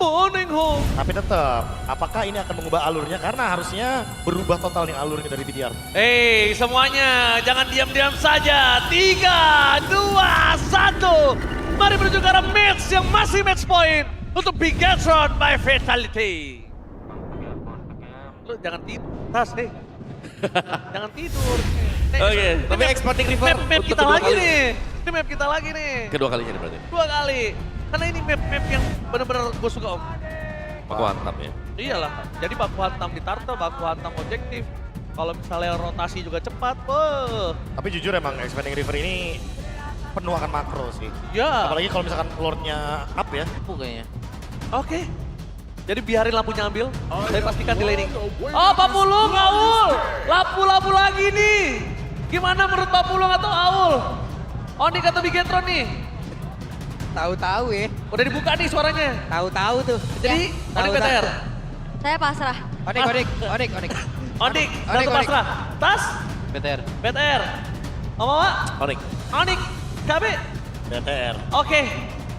Morning Home. Tapi tetap, apakah ini akan mengubah alurnya? Karena harusnya berubah total nih alurnya dari BTR. Hey semuanya, jangan diam-diam saja. 3, 2, 1. Mari menuju ke arah match yang masih match point untuk Bigetron by Fatality. Lu jangan tidur, Tas, hey. Jangan tidur. Oke, tapi expanding river Map untuk kita kedua lagi kali. nih. Ini map kita lagi nih. Kedua kalinya nih berarti. 2 kali. Karena ini map yang benar-benar gue suka om. Aku hantam ya. Iyalah, jadi baku hantam di turtle, baku hantam objektif. Kalau misalnya rotasi juga cepat, wah. Tapi jujur emang Expanding River ini penuh akan makro sih. Ya, Apalagi kalau misalkan lordnya up ya. Kayaknya. oke. Jadi biarin lampunya ambil, saya pastikan di laning. Oh, Papulung, Aul! Lampu-lampu lagi nih. Gimana menurut Papulung atau Aul? Onik atau Bigetron nih? Tahu-tahu ya, Udah dibuka nih suaranya. tahu-tahu tuh. Jadi, Onik tahu, PTR. Saya pasrah. Onik. Onik, Onik, satu Onik. pasrah. Tas, BTR. PTR. Mama, Onik. Onik, KB. BTR. Oke,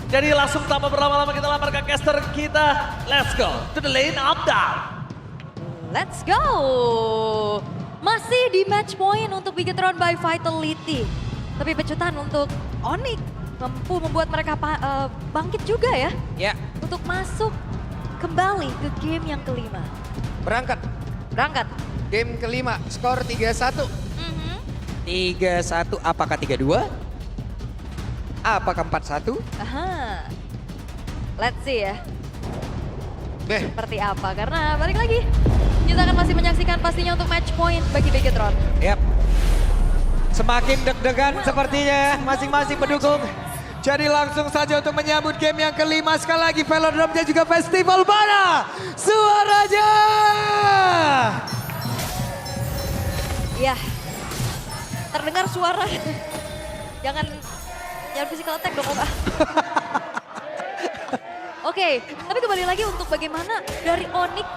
jadi langsung tanpa berlama-lama kita lamar ke caster kita. Let's go to the lane up down. Let's go. Masih di match point untuk Bigetron by Vitality. Tapi pecutan untuk Onyx mampu membuat mereka bangkit juga ya. Ya, Untuk masuk kembali ke game yang kelima. berangkat. Berangkat. Game kelima, skor 3-1. Mhm. 3-1, apakah 3-2? Apakah 4-1? Aha. Let's see ya. Beh, Seperti apa. Karena balik lagi. Kita akan masih menyaksikan pastinya untuk match point bagi Bigetron. yap. Semakin deg-degan sepertinya masing-masing pendukung. Jadi langsung saja untuk menyambut game yang kelima. Sekali lagi Velodrome dan juga Festival Mana suaranya. Ya. Terdengar suara. Jangan physical attack dong, Om. Oke, tapi kembali lagi untuk bagaimana dari Onyx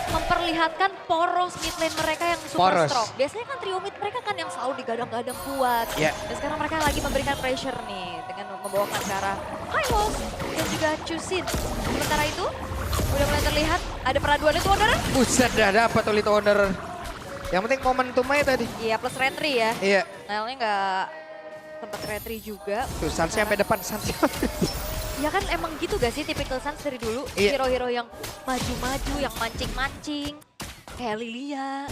memperlihatkan poros mid lane mereka yang super Poros. strong. Biasanya kan trio mid mereka kan yang selalu digadang-gadang kuat. Ya. Dan sekarang mereka lagi memberikan pressure nih dengan membawakan ke arah Hylos dan juga Chusin. Sementara itu udah mulai terlihat ada peraduan itu Wanderer. Buset dah dapat Elite Wanderer. Yang penting momentumnya tadi. Iya plus retry ya. Iya. Nailnya nggak sempat retry juga. Tuh Sansnya sampai depan. Sansnya. Ya kan emang gitu gak sih tipikal Suns dari dulu? Iya. Hero-hero yang maju-maju, yang mancing-mancing. Kayak Lilia,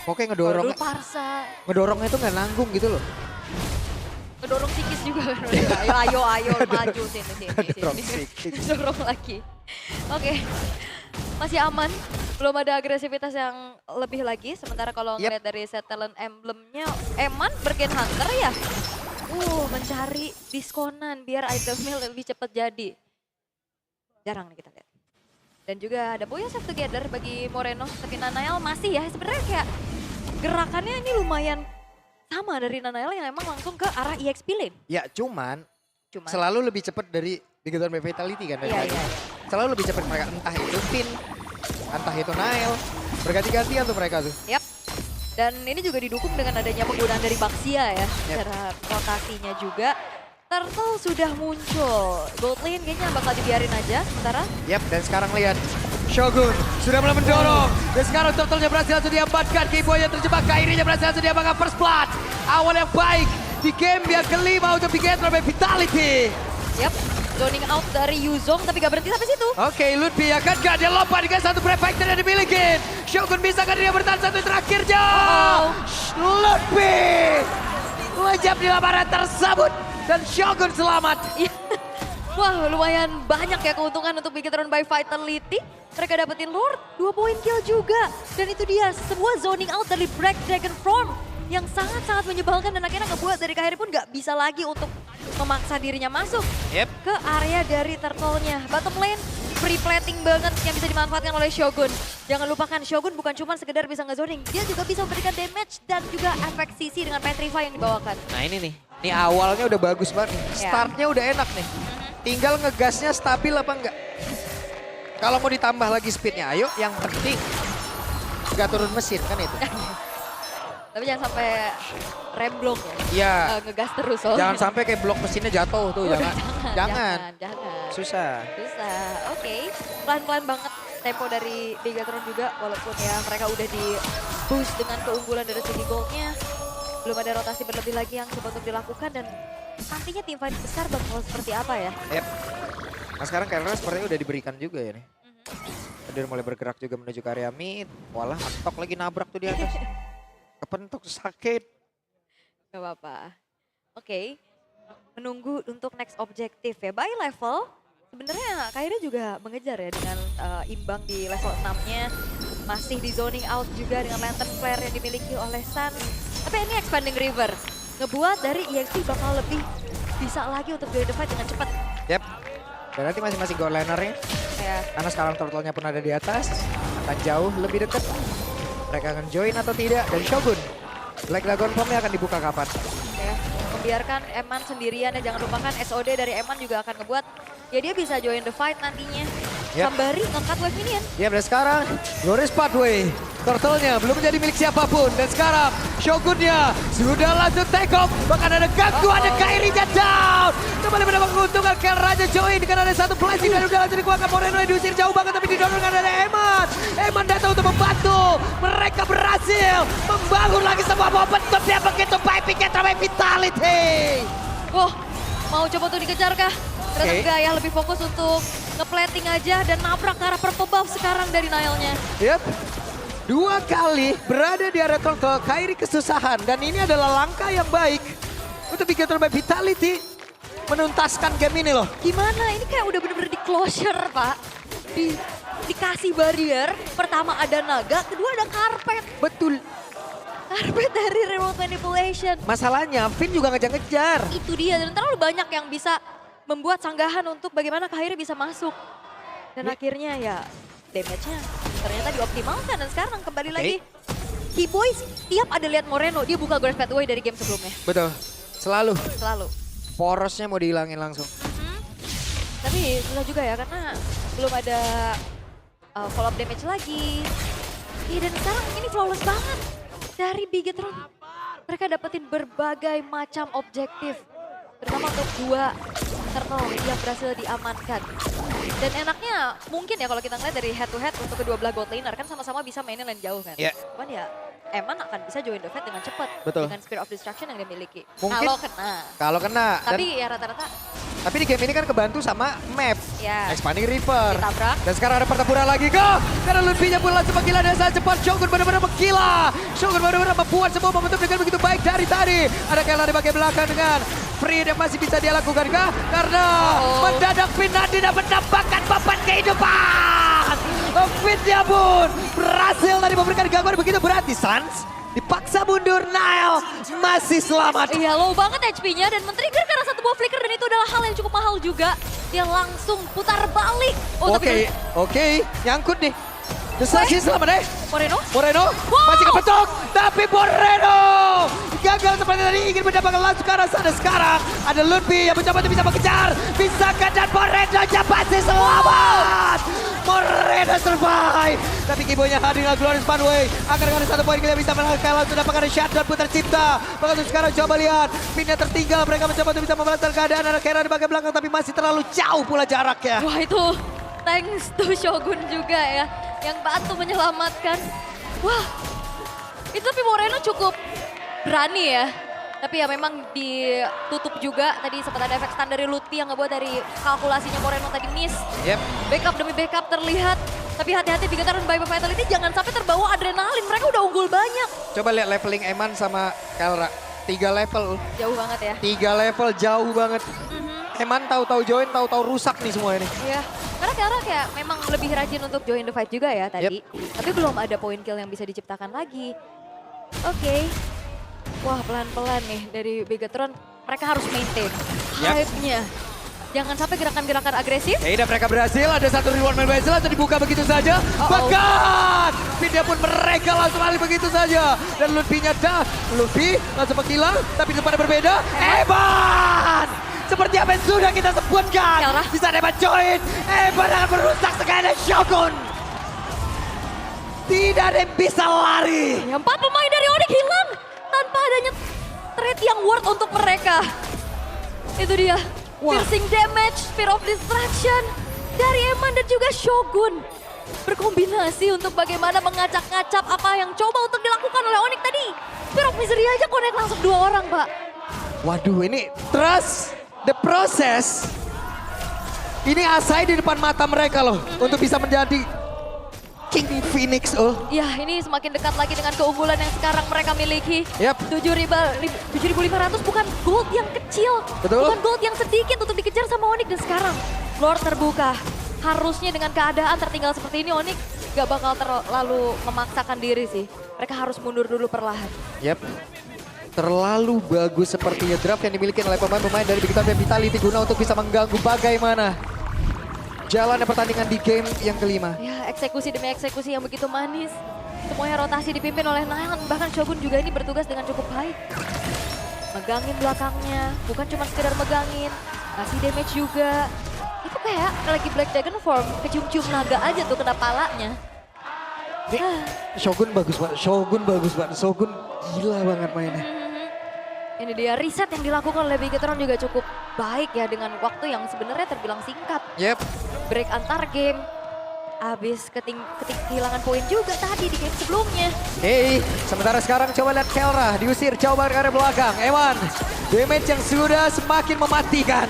Pokoknya Dulu Parsa. ngedorongnya tuh nggak nanggung gitu loh. Ngedorong psikis juga kan. Ayo maju sini. Ngedorong psikis. Dorong lagi. Oke. Masih aman. Belum ada agresivitas yang lebih lagi. Sementara kalau Yep. ngeliat dari set talent emblemnya, Eman Bergen Hunter ya. Mencari diskonan biar itemnya lebih cepat jadi. Jarang nih kita lihat. Dan juga ada Boya Save Together bagi Moreno. Tapi Nanael masih ya sebenarnya kayak gerakannya ini lumayan sama dari Nanael yang emang langsung ke arah EXP lane. Ya cuman Cuma selalu lebih cepat dari Bigetron by Vitality kan. dari Iya, tadi. iya. Selalu lebih cepat mereka, entah itu Pin, entah itu Nail. Berganti-gantian tuh mereka tuh. Yap. Dan ini juga didukung dengan adanya penggunaan dari Baxia ya. Yep. Secara rotasinya juga. Turtle sudah muncul. Gold lane kayaknya bakal dibiarin aja sementara. Yap, dan sekarang lihat. Shogun sudah mulai mendorong. Dan sekarang Turtle-nya berhasil langsung diamankan. Keyboy yang terjebak. Kairinya berhasil langsung diamankan. First blood. Awal yang baik di game yang kelima untuk Bigetron by Vitality. Yap. Zoning out dari Yuzong tapi gak berhenti sampai situ. Oke, Ludwig akan gak dia lompat dengan satu Brave Fighter yang dimiliki. Shogun bisa kan dia bertahan satu terakhirnya. Ludwig lejap di lamaran tersebut dan Shogun selamat. Iya. Wah lumayan banyak ya keuntungan untuk Bigetron by Vitality. Mereka dapetin Lord, 2 poin kill juga. Dan itu dia sebuah zoning out dari Black Dragon Form yang sangat-sangat menyebalkan dan akhirnya ngebuat dari Kairi pun gak bisa lagi untuk memaksa dirinya masuk Yep. ke area dari turtle-nya. Bottom lane free plating banget yang bisa dimanfaatkan oleh Shogun. Jangan lupakan Shogun bukan cuma sekedar bisa ngezoning, dia juga bisa memberikan damage dan juga efek CC dengan Petrify yang dibawakan. Nah ini nih, ini awalnya udah bagus banget nih. Ya. Startnya udah enak nih. Tinggal ngegasnya stabil apa enggak. Kalau mau ditambah lagi speednya, ayo yang penting nggak turun mesin kan itu. Tapi jangan sampai remblong ya. Iya. Ngegas terus soalnya. Jangan sampai kayak blok mesinnya jatuh tuh, Udah, jangan. Jangan. Jangan. Susah. Susah. Oke. Pelan-pelan banget tempo dari Bigatron juga. Walaupun ya mereka udah di boost dengan keunggulan dari segi goldnya. Belum ada rotasi berlebih lagi yang coba untuk dilakukan. Dan nantinya tim fight besar bakal seperti apa ya? Yep. Nah sekarang Kelra sepertinya udah diberikan juga ya nih. Dia mulai bergerak juga menuju ke area mid. Walah, Antok lagi nabrak tuh di atas. Kepentok sakit. Gak apa-apa. Oke. Menunggu untuk next objektif ya. By level, sebenarnya Kairi juga mengejar ya dengan imbang di level 6-nya. Masih di zoning out juga dengan lantern flare yang dimiliki oleh Sun. Tapi ini expanding river. Ngebuat dari EXP bakal lebih bisa lagi untuk join the fight dengan cepat. Yep. Dan nanti masing-masing goal laner-nya. Ya. Karena sekarang turtle-nya pun ada di atas. Akan jauh lebih dekat. Mereka akan join atau tidak. Dan Shogun. Black Dragon Form-nya akan dibuka kapan? Ya, membiarkan Eman sendirian dan jangan lupakan SOD dari Eman juga akan ngebuat ya dia bisa join the fight nantinya. Yep. Sambari nge-cut wave minion. Ya dan sekarang Glorious Pathway. Turtle-nya belum menjadi milik siapapun. Dan sekarang Shogun-nya sudah langsung take off. Bahkan ada gangguan dan Kairi-nya down. Kembali mendapat keuntungan Kel Raja join dengan ada satu blessing dan udah langsung dikeluarkan Moreno yang diusir jauh banget tapi didorong dengan ada Eman. Eman datang untuk membantu. Mereka berhasil membangun lagi sebuah momentum yang begitu baik. Bigetron by Vitality. Wah, mau coba untuk dikejar kah? Ternyata Oke. enggak ya, lebih fokus untuk nge-plating aja dan nabrak ke arah purple buff sekarang dari Nile-nya. Yep. Dua kali berada di area turtle, Kairi kesusahan. Dan ini adalah langkah yang baik untuk Bigetron by Vitality menuntaskan game ini loh. Gimana? Ini kayak udah bener-bener di closure, Pak. Dikasih barrier, pertama ada naga, kedua ada karpet. Betul. Karpet dari remote manipulation. Masalahnya Finn juga ngejar-ngejar. Itu dia, dan terlalu banyak yang bisa membuat sanggahan untuk bagaimana Kairi bisa masuk. Dan akhirnya ya damage-nya ternyata dioptimalkan dan sekarang kembali lagi. Keyboy tiap ada lihat Moreno, dia buka Grand Pathway dari game sebelumnya. Betul. Selalu. Selalu. Porosnya mau dihilangin langsung. Tapi susah juga ya karena belum ada follow up damage lagi. Iya, dan sekarang ini flawless banget dari Bigetron. Mereka dapetin berbagai macam objektif. Terutama untuk dua turtle yang berhasil diamankan. Dan enaknya mungkin ya kalau kita ngeliat dari head to head untuk kedua belah gold laner kan sama-sama bisa mainin lane jauh kan. Iya. Cuman ya Eman akan bisa join the fight dengan cepat. Betul. Dengan Spear of Destruction yang dia miliki. Mungkin Kalau kena. Kalau kena. Tapi ya rata-rata Tapi di game ini kan kebantu sama map. ya Expanding River. ditabrak. Dan sekarang ada pertempuran lagi. Go! Karena Ludwignya pun langsung menggila dan sangat cepat. Shogun benar-benar menggila. Shogun benar-benar membuat semua momentum dengan begitu baik dari tadi. Ada Kela di bagian belakang dengan free yang masih bisa dia lakukan kah? Karena mendadak Finadi dan mendapatkan beban kehidupan. Fitnya pun berhasil tadi memberikan gangguan begitu berarti Sans. Dipaksa mundur, Nile masih selamat. Iya, low banget HP-nya dan men-trigger karena satu buah flicker dan itu adalah hal yang cukup mahal juga. Dia langsung putar balik. Oh, tapi Oke, nyangkut nih. Desasi selamat deh. Moreno? Wow! Masih kepetok, tapi Moreno gagal seperti tadi ingin mendapatkan langsung ke arah sana. Sekarang ada Ludwig yang mencoba untuk bisa mengejar. Bisakah dan Moreno-nya pasti selamat. Moreno survive. Tapi Kiboy-nya hadir dengan Glorious Pathway. Akan dengan satu poin kita bisa menangkap langsung dapatkan shutdown pun tercipta. Maka untuk sekarang coba lihat. Pinnya tertinggal. Mereka mencoba untuk bisa membalaskan keadaan. Ada Kera di bagian belakang tapi masih terlalu jauh pula jaraknya. Wah, itu thanks to Shogun juga ya. Yang bantu menyelamatkan. Wah, itu tapi Moreno cukup berani ya. Tapi ya memang ditutup juga. Tadi sempat ada efek stun dari Lutfi yang ngebuat dari kalkulasinya Moreno tadi miss. Yep. Backup demi backup terlihat. Tapi hati-hati Bigetron by Vitality jangan sampai terbawa adrenalin. Mereka udah unggul banyak. Coba lihat leveling Eman sama Kelra. 3 level. Jauh banget ya. 3 level jauh banget. Eman tahu-tahu join, tahu-tahu rusak nih semua ini. Iya. Karena Kelra kayak memang lebih rajin untuk join the fight juga ya tadi. Tapi belum ada point kill yang bisa diciptakan lagi. Oke. Wah, pelan-pelan nih dari Bigetron. Mereka harus maintain hype-nya. Jangan sampai gerakan-gerakan agresif. Dan mereka berhasil, ada satu reward main battle atau dibuka begitu saja. Bahkan Pindah pun mereka langsung alih begitu saja. Dan Ludwig-nya dah. Ludwig langsung menghilang, tapi tempatnya berbeda. Evan! Seperti apa yang sudah kita sebutkan. Kelra. Bisa dapat join. Evan akan merusak sekali Shogun. Tidak ada yang bisa lari. 4 pemain dari Onyx hilang. tanpa adanya threat yang worth untuk mereka. Itu dia. Piercing damage, Fear of Distraction dari Eman dan juga Shogun. Berkombinasi untuk bagaimana mengacak-ngacap apa yang coba untuk dilakukan oleh Onyx tadi. Fear of Misery aja connect langsung 2 orang, Pak. Waduh, ini trust the process. Ini Asai di depan mata mereka loh. Untuk bisa menjadi King Phoenix. Ya, ini semakin dekat lagi dengan keunggulan yang sekarang mereka miliki. Yap. 7.500 bukan gold yang kecil. Betul. Bukan gold yang sedikit untuk dikejar sama Onyx. Dan sekarang Lord terbuka. Harusnya dengan keadaan tertinggal seperti ini Onyx gak bakal terlalu memaksakan diri sih. Mereka harus mundur dulu perlahan. Yap. Terlalu bagus sepertinya draft yang dimiliki oleh pemain-pemain dari Big Time dan Vitality guna untuk bisa mengganggu bagaimana jalannya pertandingan di game yang kelima. Ya, eksekusi demi eksekusi yang begitu manis. Semuanya rotasi dipimpin oleh Naelan. Bahkan Shogun juga ini bertugas dengan cukup baik. Megangin belakangnya, bukan cuma sekedar megangin. Kasih damage juga. Itu kayak lagi Black Dragon form, kecium-cium naga aja tuh kena palanya. Shogun bagus banget, Shogun gila banget mainnya. Ini dia riset yang dilakukan oleh Bigetron juga cukup baik ya dengan waktu yang sebenarnya terbilang singkat. Yep. Break antar game. Abis kehilangan poin juga tadi di game sebelumnya. Sementara sekarang coba lihat Kelra diusir coba ke arah belakang. Eman, damage yang sudah semakin mematikan.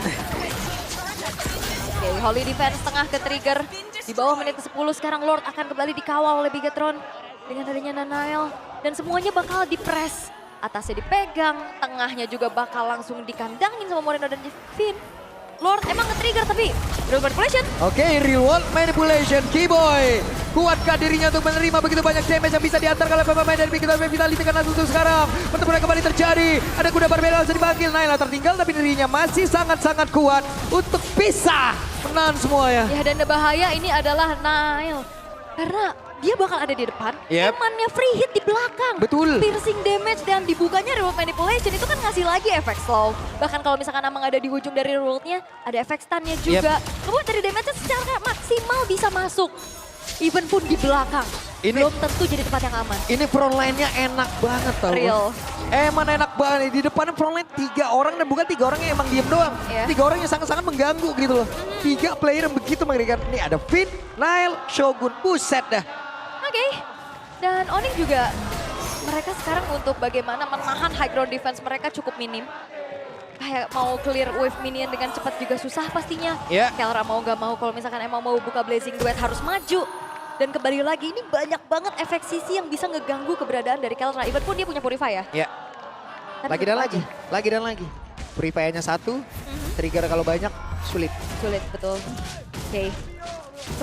Oke, Holy Defense tengah ke trigger. Di bawah menit ke-10 sekarang Lord akan kembali dikawal oleh Bigetron. Dengan adanya Nanael. Dan semuanya bakal di-press. Atasnya dipegang, tengahnya juga bakal langsung dikandangin sama Moreno dan Finn. Lord emang nge-trigger tapi real manipulation. Oke, real world manipulation. Keyboy kuatkah dirinya untuk menerima begitu banyak damage yang bisa diantarkan oleh pemain dari Big Time Vitality karena untuk sekarang pertempuran kembali terjadi. Ada kuda berbeda langsung dipanggil. Naila tertinggal tapi dirinya masih sangat-sangat kuat untuk bisa menahan semuanya. Ya dan bahaya ini adalah Nail. Karena dia bakal ada di depan, Emannya free hit di belakang. Betul. Piercing damage dan dibukanya remote manipulation itu kan ngasih lagi efek slow. Bahkan kalau misalkan Amang ada di ujung dari remote-nya, ada efek stun-nya juga. Kemudian dari damage-nya secara maksimal bisa masuk. Even pun di belakang. Ini belum tentu jadi tempat yang aman. Ini front line-nya enak banget tau. Real. Eman enak banget. Di depannya front line 3 orang dan bukan 3 orang yang emang diem doang. 3 orang yang sangat-sangat mengganggu gitu loh. 3 player yang begitu mengerikan. Ini ada Finn, Nail, Shogun. Buset dah. Oke, dan Onyx juga mereka sekarang untuk bagaimana menahan high ground defense mereka cukup minim. Kayak mau clear wave minion dengan cepat juga susah pastinya. Kelra mau gak mau kalau misalkan emang mau buka Blazing Duet harus maju. Dan kembali lagi ini banyak banget efek sisi yang bisa ngeganggu keberadaan dari Kelra. Even pun dia punya Purify ya. Iya. Lagi dan lagi. Purify-nya 1, trigger kalau banyak sulit. Sulit, betul. Oke,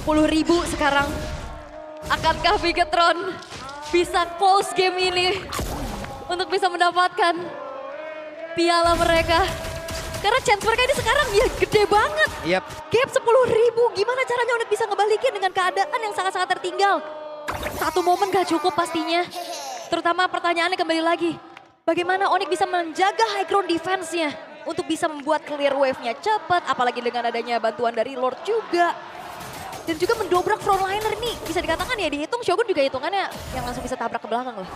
10.000 sekarang. Akankah Bigetron bisa close game ini untuk bisa mendapatkan piala mereka? Karena chance mereka ini sekarang ya gede banget. Gap 10.000, gimana caranya Onyx bisa ngebalikin dengan keadaan yang sangat-sangat tertinggal? Satu momen gak cukup pastinya. Terutama pertanyaannya kembali lagi, bagaimana Onyx bisa menjaga high ground defense-nya untuk bisa membuat clear wave-nya cepat, apalagi dengan adanya bantuan dari Lord juga. Dan juga mendobrak frontliner nih, bisa dikatakan ya dihitung Shogun juga hitungannya yang langsung bisa tabrak ke belakang lah.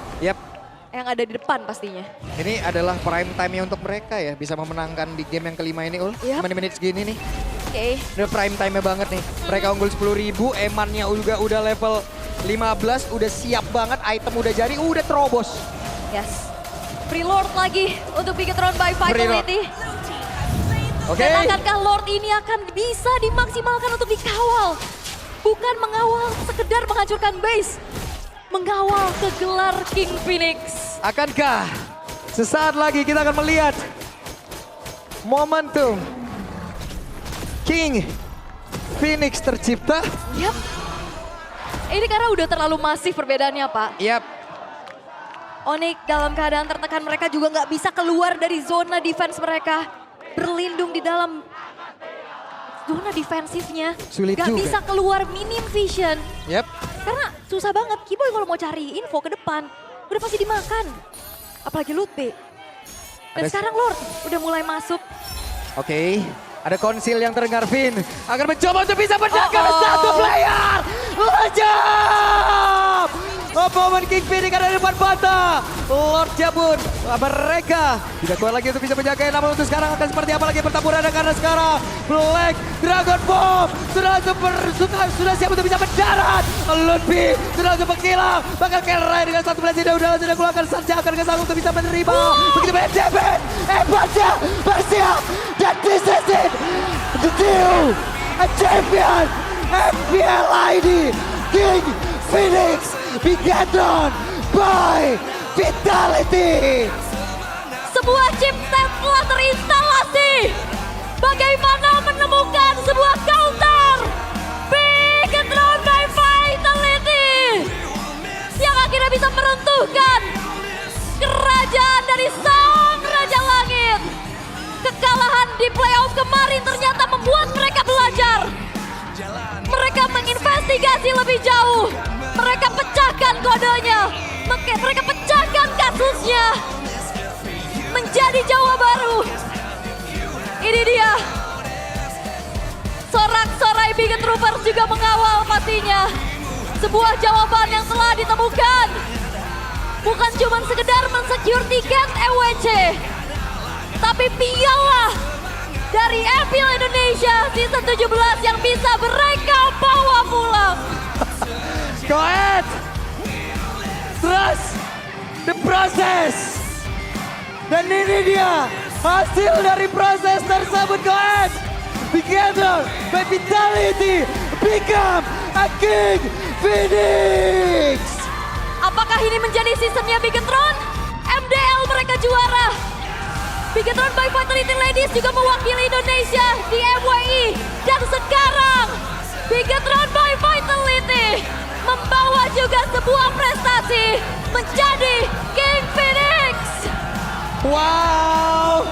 Yang ada di depan pastinya. Ini adalah prime time-nya untuk mereka ya, bisa memenangkan di game yang kelima ini Ul. 5 menit segini nih. Ini prime time-nya banget nih. Mereka unggul 10.000, Emannya juga udah level 15, udah siap banget, item udah jadi, udah terobos. Yes. Preload lagi untuk Bigetron by Vitality. Dan akankah Lord ini akan bisa dimaksimalkan untuk dikawal? Bukan mengawal sekedar menghancurkan base. Mengawal ke gelar King Phoenix. Akankah sesaat lagi kita akan melihat momentum King Phoenix tercipta? Ini karena udah terlalu masif perbedaannya Pak. Onyx dalam keadaan tertekan, mereka juga nggak bisa keluar dari zona defense mereka. Berlindung di dalam zona defensifnya. Sulit gak juga. Bisa keluar minim vision. Karena susah banget. Keyboy kalau mau cari info ke depan, udah pasti dimakan. Apalagi loot B. Dan sekarang Lord udah mulai masuk. Ada konsil yang terdengar. Finn akan mencoba untuk bisa menjaga satu player. Lejam! Opponent King Phoenix ada di depan mata. Lord Jabun, mereka tidak kuat lagi untuk bisa menjaga. Namun untuk sekarang akan seperti apa lagi pertempuran, karena sekarang Black Dragon Bomb sudah siap untuk bisa mendarat. Ludwig sudah untuk menghilang. Bakal Kelrai dengan satu belas ini sudah keluarkan saja akan kesanggup untuk bisa menerima. Begitu banyak David, hebatnya bersiap. Dan this is it, the deal, a champion, FPL ID, King Phoenix, begotten by Vitality. Sebuah chipset telah terinstalasi. Bagaimana menemukan sebuah counter Bigetron by Vitality yang akhirnya bisa meruntuhkan kerajaan dari Sang Raja Langit. Kekalahan di playoff kemarin ternyata membuat mereka belajar. Mereka menginvestigasi lebih jauh. Mereka pecahkan kodenya. Mereka pecahkan kasusnya. Menjadi Jawa baru. Ini dia. Sorak-sorai Biget Troopers juga mengawal pastinya. Sebuah jawaban yang telah ditemukan. Bukan cuma sekedar mensecure tiket EWC. Tapi piala dari FPL Indonesia season 17 yang bisa mereka bawa pulang. Go ahead. Trust the process. Dan ini dia hasil dari proses tersebut. Go ahead. Together by Vitality become a King Phoenix. Apakah ini menjadi seasonnya Bigetron? MDL mereka juara. Bigetron by Vitality Ladies juga mewakili Indonesia di MWI. Dan sekarang Bigetron by Vitality membawa juga sebuah prestasi menjadi King Phoenix. Wow,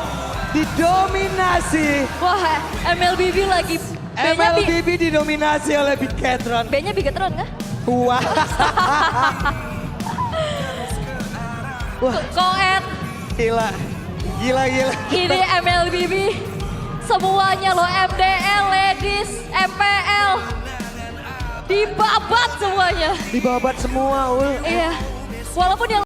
didominasi. Wah, MLBB lagi. MLBB didominasi oleh Bigetron. B-nya Bigetron kah? Wah. Koet. Gila. Ini MLBB. Semuanya loh, MDL, Ladies, MPL. Dibabat semuanya. Dibabat semua, Ul. Iya. Walaupun yang